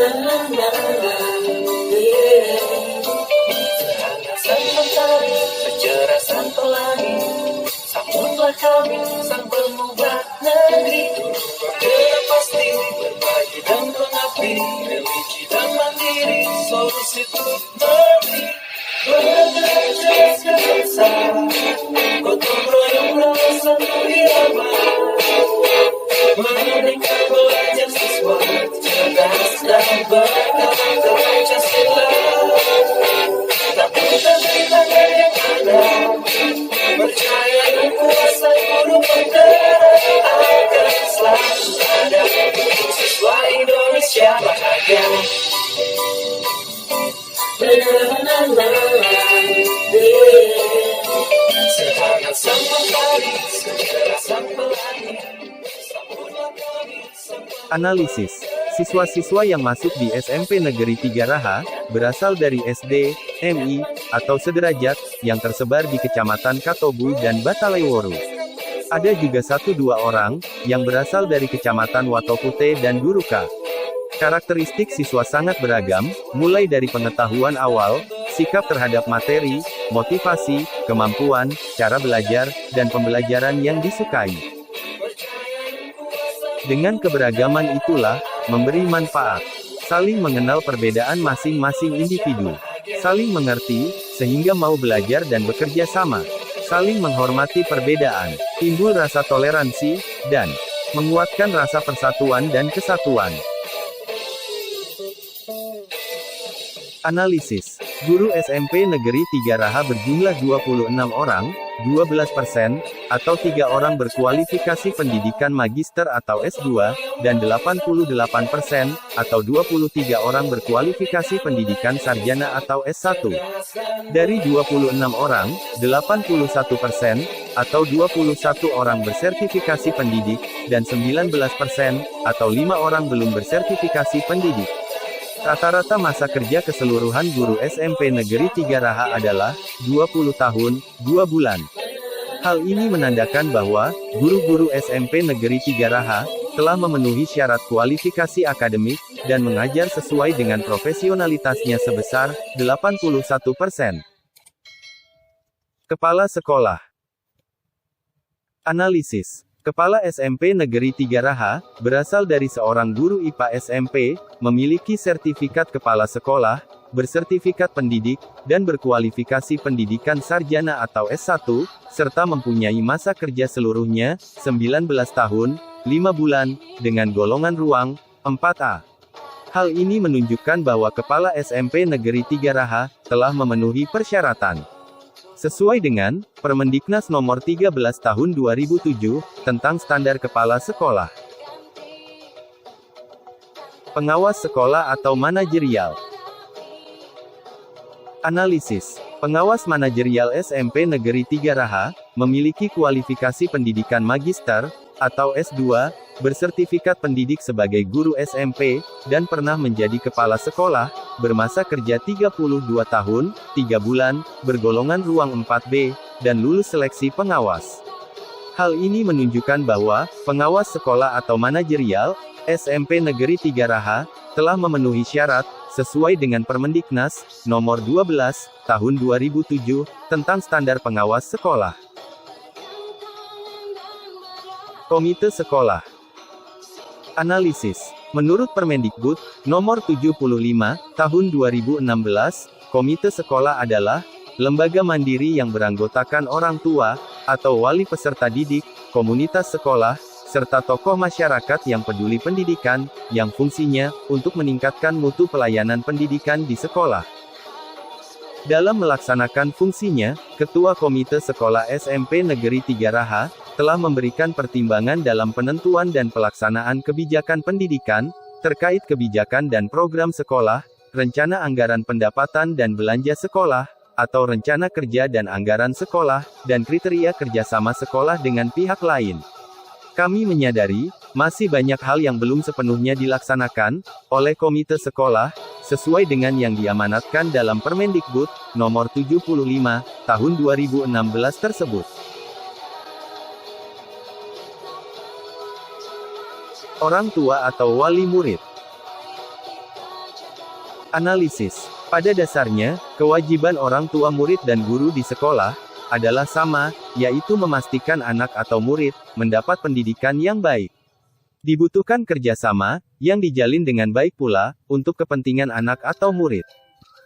Sehangat sang mentari, secerah sang pelangi, sambutlah kami sang pengubah negeri. Bergerak pasti, berbagi dan mengabdi, religi dan mandiri, solusi untuk negeri. Bergerak cerdas bangsa, gotong royong bersatu irama, merdeka belajar siswa, cerdas dan berkarakter Pancasila. Takutan tangan yang ada, percaya dan kuasa guru penggerak akan selalu ada untuk siswa Indonesia bahagia. Sehangat sang mentari, secerah sang pelangi, sambutlah kami sang Analisis. Siswa-siswa yang masuk di SMP Negeri 3 Raha, berasal dari SD, MI, atau sederajat, yang tersebar di Kecamatan Katobu dan Bataleworu. Ada juga 1-2 orang, yang berasal dari Kecamatan Watopute dan Guruka. Karakteristik siswa sangat beragam, mulai dari pengetahuan awal, sikap terhadap materi, motivasi, kemampuan, cara belajar, dan pembelajaran yang disukai. Dengan keberagaman itulah, memberi manfaat. Saling mengenal perbedaan masing-masing individu. Saling mengerti, sehingga mau belajar dan bekerja sama. Saling menghormati perbedaan. Timbul rasa toleransi, dan menguatkan rasa persatuan dan kesatuan. Analisis. Guru SMP Negeri 3 Raha berjumlah 26 orang, 12%, atau 3 orang berkualifikasi pendidikan magister atau S2, dan 88%, atau 23 orang berkualifikasi pendidikan sarjana atau S1. Dari 26 orang, 81%, atau 21 orang bersertifikasi pendidik, dan 19%, atau 5 orang belum bersertifikasi pendidik. Rata-rata masa kerja keseluruhan guru SMP Negeri 3 Raha adalah 20 tahun, 2 bulan. Hal ini menandakan bahwa guru-guru SMP Negeri 3 Raha telah memenuhi syarat kualifikasi akademik dan mengajar sesuai dengan profesionalitasnya sebesar 81%. Kepala Sekolah. Analisis. Kepala SMP Negeri 3 Raha, berasal dari seorang guru IPA SMP, memiliki sertifikat kepala sekolah, bersertifikat pendidik, dan berkualifikasi pendidikan sarjana atau S1, serta mempunyai masa kerja seluruhnya, 19 tahun, 5 bulan, dengan golongan ruang, 4A. Hal ini menunjukkan bahwa Kepala SMP Negeri 3 Raha, telah memenuhi persyaratan. Sesuai dengan Permendiknas Nomor 13 Tahun 2007, tentang Standar Kepala Sekolah. Pengawas sekolah atau manajerial. Analisis. Pengawas manajerial SMP Negeri 3 Raha, memiliki kualifikasi pendidikan magister, atau S2, bersertifikat pendidik sebagai guru SMP, dan pernah menjadi kepala sekolah, bermasa kerja 32 tahun, 3 bulan, bergolongan ruang 4B, dan lulus seleksi pengawas. Hal ini menunjukkan bahwa, pengawas sekolah atau manajerial, SMP Negeri 3 Raha, telah memenuhi syarat, sesuai dengan Permendiknas, Nomor 12, Tahun 2007, tentang Standar Pengawas Sekolah. Komite Sekolah. Analisis. Menurut Permendikbud, Nomor 75, Tahun 2016, Komite Sekolah adalah lembaga mandiri yang beranggotakan orang tua, atau wali peserta didik, komunitas sekolah, serta tokoh masyarakat yang peduli pendidikan, yang fungsinya untuk meningkatkan mutu pelayanan pendidikan di sekolah. Dalam melaksanakan fungsinya, Ketua Komite Sekolah SMP Negeri 3 Raha, telah memberikan pertimbangan dalam penentuan dan pelaksanaan kebijakan pendidikan, terkait kebijakan dan program sekolah, rencana anggaran pendapatan dan belanja sekolah, atau rencana kerja dan anggaran sekolah, dan kriteria kerjasama sekolah dengan pihak lain. Kami menyadari, masih banyak hal yang belum sepenuhnya dilaksanakan oleh komite sekolah, sesuai dengan yang diamanatkan dalam Permendikbud, Nomor 75, Tahun 2016 tersebut. Orang tua atau wali murid. Analisis. Pada dasarnya, kewajiban orang tua murid dan guru di sekolah adalah sama, yaitu memastikan anak atau murid mendapat pendidikan yang baik. Dibutuhkan kerjasama yang dijalin dengan baik pula untuk kepentingan anak atau murid.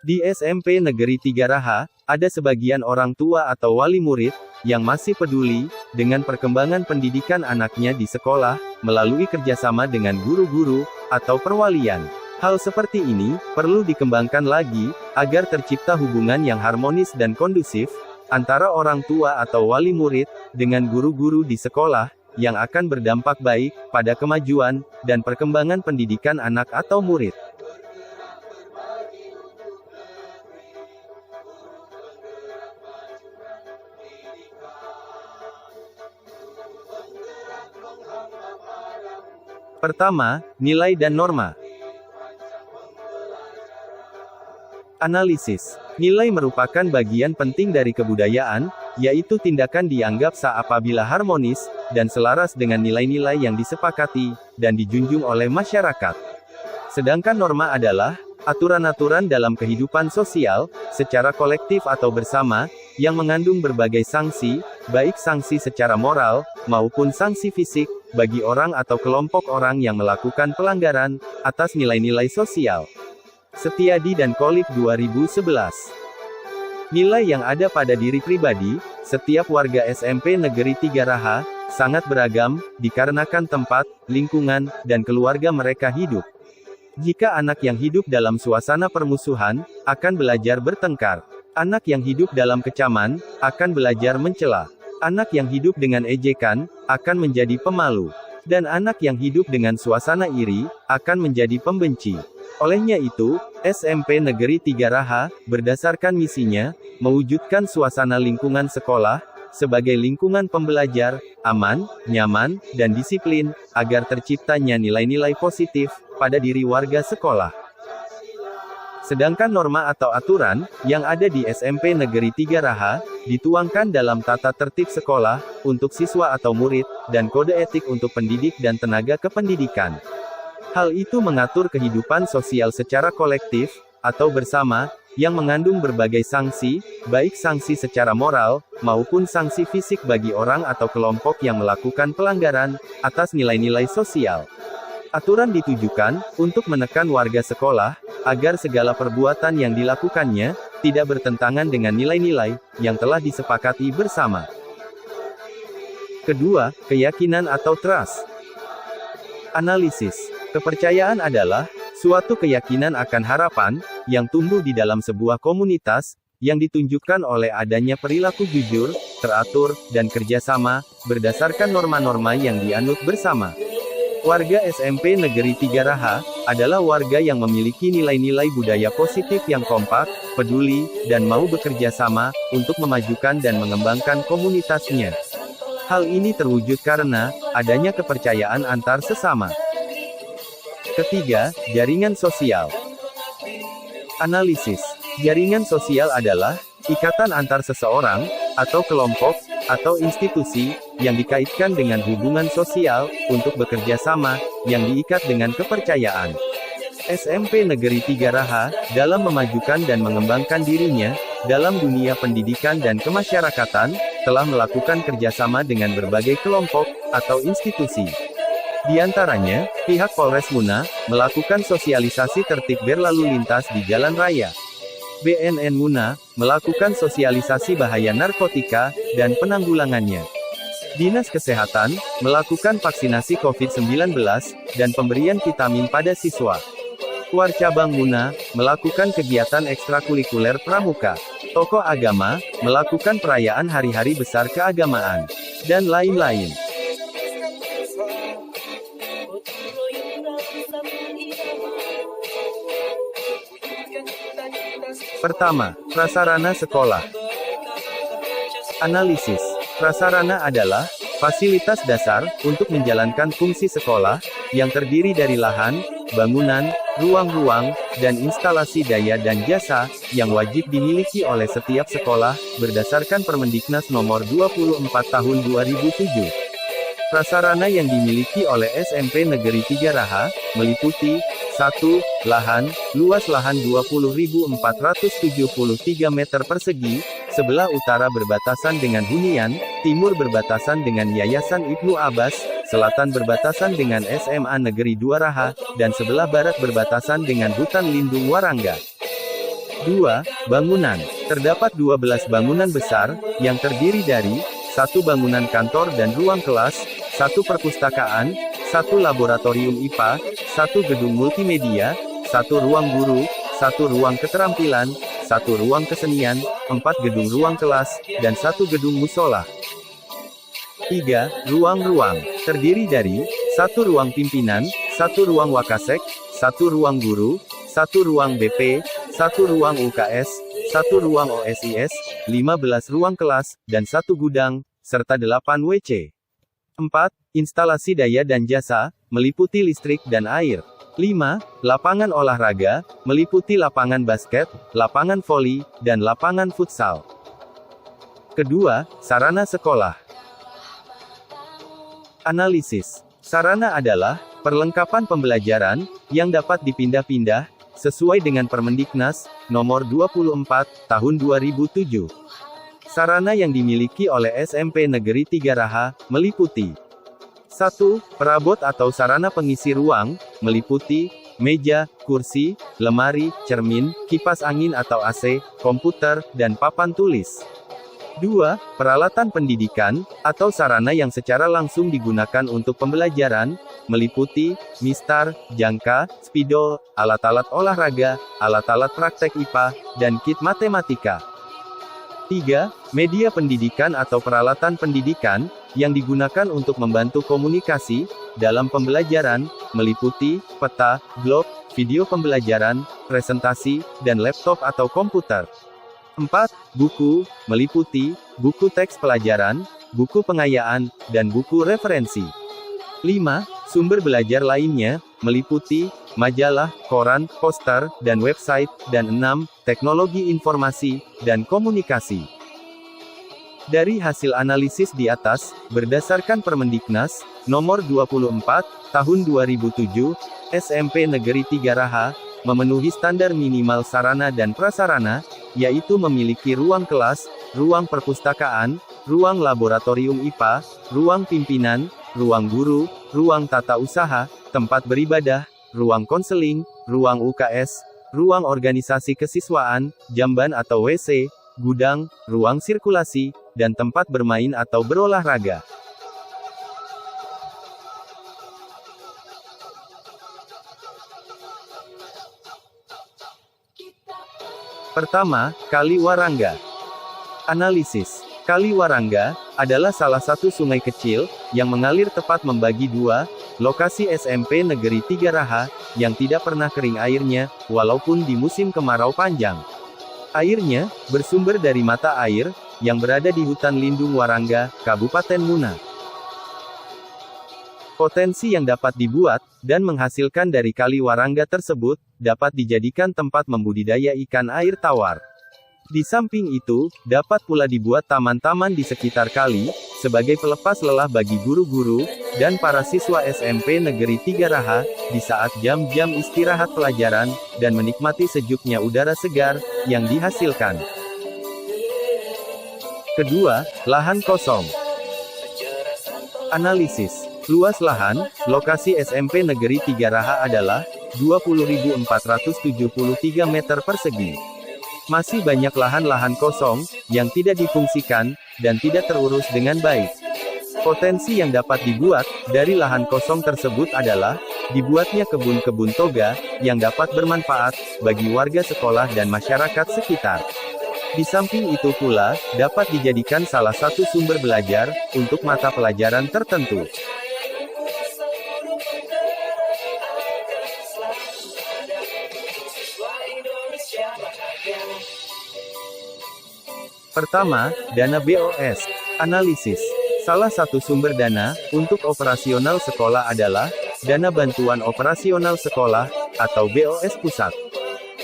Di SMP Negeri Tiga Raha, ada sebagian orang tua atau wali murid yang masih peduli dengan perkembangan pendidikan anaknya di sekolah melalui kerjasama dengan guru-guru atau perwalian. Hal seperti ini perlu dikembangkan lagi agar tercipta hubungan yang harmonis dan kondusif antara orang tua atau wali murid dengan guru-guru di sekolah yang akan berdampak baik pada kemajuan dan perkembangan pendidikan anak atau murid. Pertama, nilai dan norma. Analisis. Nilai merupakan bagian penting dari kebudayaan, yaitu tindakan dianggap sah apabila harmonis, dan selaras dengan nilai-nilai yang disepakati, dan dijunjung oleh masyarakat. Sedangkan norma adalah aturan-aturan dalam kehidupan sosial, secara kolektif atau bersama, yang mengandung berbagai sanksi, baik sanksi secara moral, maupun sanksi fisik, bagi orang atau kelompok orang yang melakukan pelanggaran atas nilai-nilai sosial. Setiadi dan Kolik 2011. Nilai yang ada pada diri pribadi, setiap warga SMP Negeri Tiga Raha, sangat beragam, dikarenakan tempat, lingkungan, dan keluarga mereka hidup. Jika anak yang hidup dalam suasana permusuhan, akan belajar bertengkar. Anak yang hidup dalam kecaman, akan belajar mencela. Anak yang hidup dengan ejekan, akan menjadi pemalu. Dan anak yang hidup dengan suasana iri, akan menjadi pembenci. Olehnya itu, SMP Negeri Tiga Raha, berdasarkan misinya, mewujudkan suasana lingkungan sekolah, sebagai lingkungan pembelajar, aman, nyaman, dan disiplin, agar terciptanya nilai-nilai positif, pada diri warga sekolah. Sedangkan norma atau aturan, yang ada di SMP Negeri Tiga Raha, dituangkan dalam tata tertib sekolah, untuk siswa atau murid, dan kode etik untuk pendidik dan tenaga kependidikan. Hal itu mengatur kehidupan sosial secara kolektif, atau bersama, yang mengandung berbagai sanksi, baik sanksi secara moral, maupun sanksi fisik bagi orang atau kelompok yang melakukan pelanggaran, atas nilai-nilai sosial. Aturan ditujukan, untuk menekan warga sekolah, agar segala perbuatan yang dilakukannya, tidak bertentangan dengan nilai-nilai, yang telah disepakati bersama. Kedua, keyakinan atau trust. Analisis. Kepercayaan adalah suatu keyakinan akan harapan yang tumbuh di dalam sebuah komunitas yang ditunjukkan oleh adanya perilaku jujur, teratur, dan kerjasama berdasarkan norma-norma yang dianut bersama. Warga SMP Negeri Tiga Raha adalah warga yang memiliki nilai-nilai budaya positif yang kompak, peduli, dan mau bekerja sama untuk memajukan dan mengembangkan komunitasnya. Hal ini terwujud karena adanya kepercayaan antar sesama. Ketiga, jaringan sosial. Analisis. Jaringan sosial adalah ikatan antar seseorang, atau kelompok, atau institusi, yang dikaitkan dengan hubungan sosial, untuk bekerja sama, yang diikat dengan kepercayaan. SMP Negeri Tiga Raha, dalam memajukan dan mengembangkan dirinya, dalam dunia pendidikan dan kemasyarakatan, telah melakukan kerjasama dengan berbagai kelompok, atau institusi. Di antaranya, pihak Polres Muna, melakukan sosialisasi tertib berlalu lintas di jalan raya. BNN Muna, melakukan sosialisasi bahaya narkotika, dan penanggulangannya. Dinas Kesehatan, melakukan vaksinasi COVID-19, dan pemberian vitamin pada siswa. Warcabang Muna, melakukan kegiatan ekstrakurikuler pramuka. Tokoh agama, melakukan perayaan hari-hari besar keagamaan. Dan lain-lain. Pertama, prasarana sekolah. Analisis. Prasarana adalah fasilitas dasar untuk menjalankan fungsi sekolah yang terdiri dari lahan, bangunan, ruang-ruang, dan instalasi daya dan jasa yang wajib dimiliki oleh setiap sekolah berdasarkan Permendiknas Nomor 24 Tahun 2007. Prasarana yang dimiliki oleh SMP Negeri Tiga Raha meliputi 1. Lahan, luas lahan 20.473 meter persegi, sebelah utara berbatasan dengan hunian, timur berbatasan dengan Yayasan Ibnu Abbas, selatan berbatasan dengan SMA Negeri 2 Raha, dan sebelah barat berbatasan dengan Hutan Lindung Warangga. 2. Bangunan. Terdapat 12 bangunan besar, yang terdiri dari 1 bangunan kantor dan ruang kelas, 1 perpustakaan, 1 laboratorium IPA, 1 gedung multimedia, 1 ruang guru, 1 ruang keterampilan, 1 ruang kesenian, 4 gedung ruang kelas, dan 1 gedung musola. 3. Ruang-ruang. Terdiri dari 1 ruang pimpinan, 1 ruang wakasek, 1 ruang guru, 1 ruang BP, 1 ruang UKS, 1 ruang OSIS, 15 ruang kelas, dan 1 gudang, serta 8 WC. 4. Instalasi daya dan jasa, meliputi listrik dan air. 5. Lapangan olahraga, meliputi lapangan basket, lapangan voli, dan lapangan futsal. Kedua, sarana sekolah. Analisis. Sarana adalah perlengkapan pembelajaran yang dapat dipindah-pindah sesuai dengan Permendiknas Nomor 24 Tahun 2007. Sarana yang dimiliki oleh SMP Negeri 3 Raha meliputi 1. Perabot atau sarana pengisi ruang, meliputi meja, kursi, lemari, cermin, kipas angin atau AC, komputer, dan papan tulis. 2. Peralatan pendidikan, atau sarana yang secara langsung digunakan untuk pembelajaran, meliputi mistar, jangka, spidol, alat-alat olahraga, alat-alat praktek IPA, dan kit matematika. 3. Media pendidikan atau peralatan pendidikan, yang digunakan untuk membantu komunikasi, dalam pembelajaran, meliputi peta, blog, video pembelajaran, presentasi, dan laptop atau komputer. 4. Buku, meliputi buku teks pelajaran, buku pengayaan, dan buku referensi. 5. Sumber belajar lainnya, meliputi majalah, koran, poster, dan website, dan 6. Teknologi informasi dan komunikasi. Dari hasil analisis di atas, berdasarkan Permendiknas Nomor 24 Tahun 2007, SMP Negeri 3 Raha memenuhi standar minimal sarana dan prasarana, yaitu memiliki ruang kelas, ruang perpustakaan, ruang laboratorium IPA, ruang pimpinan, ruang guru, ruang tata usaha, tempat beribadah, ruang konseling, ruang UKS, ruang organisasi kesiswaan, jamban atau WC, gudang, ruang sirkulasi, dan tempat bermain atau berolahraga. Pertama, Kali Warangga. Analisis. Kali Warangga adalah salah satu sungai kecil yang mengalir tepat membagi dua lokasi SMP Negeri 3 Raha yang tidak pernah kering airnya, walaupun di musim kemarau panjang. Airnya bersumber dari mata air yang berada di Hutan Lindung Warangga, Kabupaten Muna. Potensi yang dapat dibuat dan menghasilkan dari Kali Warangga tersebut dapat dijadikan tempat membudidaya ikan air tawar. Di samping itu, dapat pula dibuat taman-taman di sekitar kali, sebagai pelepas lelah bagi guru-guru, dan para siswa SMP Negeri 3 Raha, di saat jam-jam istirahat pelajaran, dan menikmati sejuknya udara segar, yang dihasilkan. Kedua, lahan kosong. Analisis. Luas lahan, lokasi SMP Negeri 3 Raha adalah 20.473 meter persegi. Masih banyak lahan-lahan kosong, yang tidak difungsikan, dan tidak terurus dengan baik. Potensi yang dapat dibuat dari lahan kosong tersebut adalah dibuatnya kebun-kebun toga, yang dapat bermanfaat bagi warga sekolah dan masyarakat sekitar. Di samping itu pula, dapat dijadikan salah satu sumber belajar, untuk mata pelajaran tertentu. Pertama, dana BOS. Analisis. Salah satu sumber dana untuk operasional sekolah adalah dana bantuan operasional sekolah atau BOS pusat.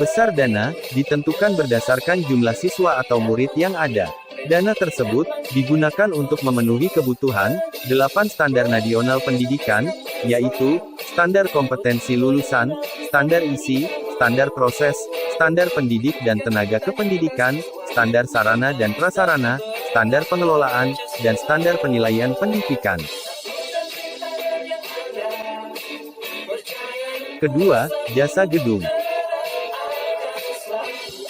Besar dana ditentukan berdasarkan jumlah siswa atau murid yang ada. Dana tersebut digunakan untuk memenuhi kebutuhan 8 standar nasional pendidikan, yaitu standar kompetensi lulusan, standar isi, standar proses, standar pendidik dan tenaga kependidikan, standar sarana dan prasarana, standar pengelolaan, dan standar penilaian pendidikan. Kedua, jasa gedung.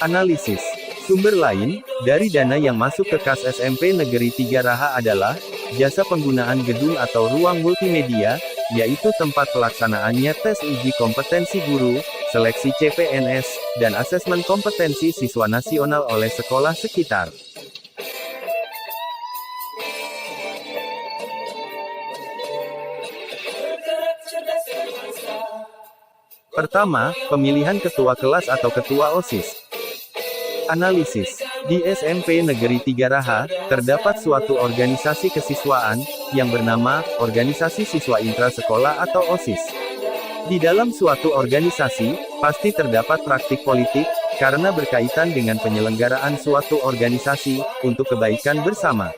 Analisis. Sumber lain, dari dana yang masuk ke kas SMP Negeri 3 Raha adalah, jasa penggunaan gedung atau ruang multimedia, yaitu tempat pelaksanaannya tes uji kompetensi guru, seleksi CPNS, dan asesmen kompetensi siswa nasional oleh sekolah sekitar. Pertama, pemilihan ketua kelas atau ketua OSIS. Analisis. Di SMP Negeri 3 Raha, terdapat suatu organisasi kesiswaan, yang bernama, Organisasi Siswa Intrasekolah atau OSIS. Di dalam suatu organisasi, pasti terdapat praktik politik, karena berkaitan dengan penyelenggaraan suatu organisasi, untuk kebaikan bersama.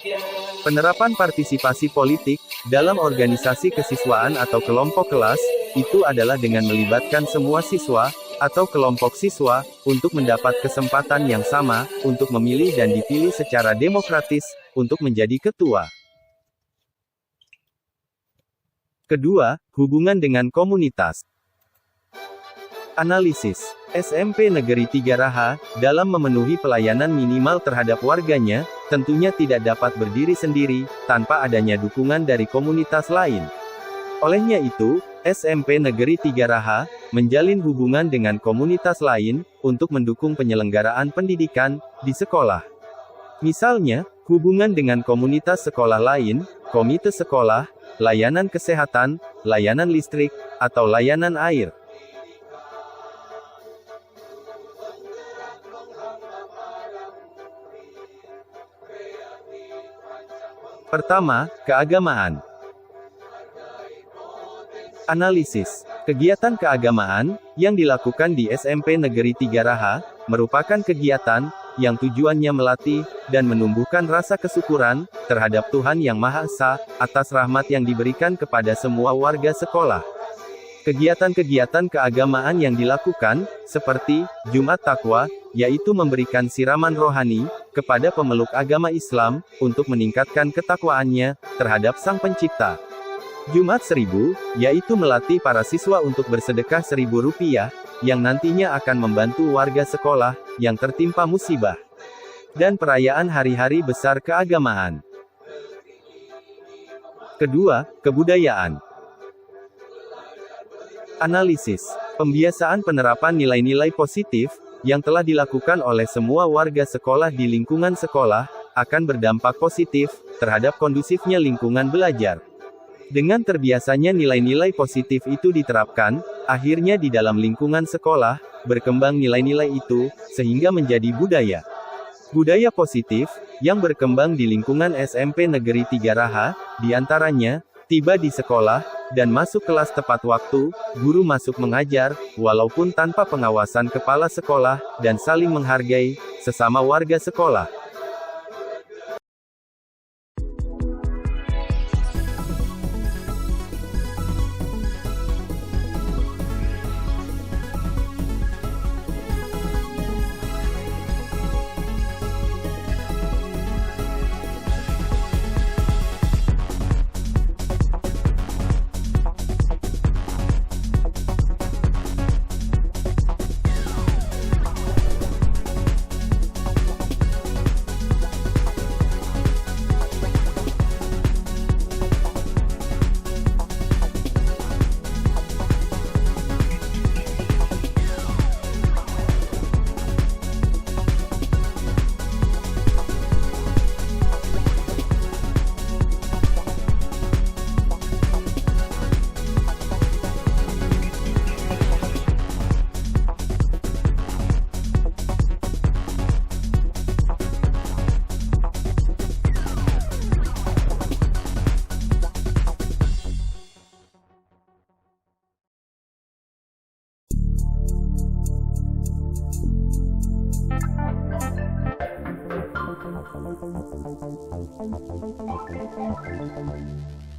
Penerapan partisipasi politik, dalam organisasi kesiswaan atau kelompok kelas, itu adalah dengan melibatkan semua siswa, atau kelompok siswa, untuk mendapat kesempatan yang sama, untuk memilih dan dipilih secara demokratis, untuk menjadi ketua. Kedua, hubungan dengan komunitas. Analisis. SMP Negeri 3 Raha, dalam memenuhi pelayanan minimal terhadap warganya, tentunya tidak dapat berdiri sendiri, tanpa adanya dukungan dari komunitas lain. Olehnya itu, SMP Negeri 3 Raha, menjalin hubungan dengan komunitas lain, untuk mendukung penyelenggaraan pendidikan, di sekolah. Misalnya, hubungan dengan komunitas sekolah lain, komite sekolah, layanan kesehatan, layanan listrik, atau layanan air. Pertama, keagamaan. Analisis. Kegiatan keagamaan, yang dilakukan di SMP Negeri 3 Raha, merupakan kegiatan, yang tujuannya melatih, dan menumbuhkan rasa kesyukuran, terhadap Tuhan Yang Maha Esa, atas rahmat yang diberikan kepada semua warga sekolah. Kegiatan-kegiatan keagamaan yang dilakukan, seperti, Jumat Takwa, yaitu memberikan siraman rohani, kepada pemeluk agama Islam, untuk meningkatkan ketakwaannya, terhadap Sang Pencipta. Jumat 1000, yaitu melatih para siswa untuk bersedekah Rp1.000, yang nantinya akan membantu warga sekolah, yang tertimpa musibah. Dan perayaan hari-hari besar keagamaan. Kedua, kebudayaan. Analisis. Pembiasaan penerapan nilai-nilai positif, yang telah dilakukan oleh semua warga sekolah di lingkungan sekolah, akan berdampak positif, terhadap kondusifnya lingkungan belajar. Dengan terbiasanya nilai-nilai positif itu diterapkan, akhirnya di dalam lingkungan sekolah, berkembang nilai-nilai itu, sehingga menjadi budaya. Budaya positif, yang berkembang di lingkungan SMP Negeri 3 Raha, diantaranya, tiba di sekolah, dan masuk kelas tepat waktu, guru masuk mengajar, walaupun tanpa pengawasan kepala sekolah, dan saling menghargai, sesama warga sekolah. Thank you.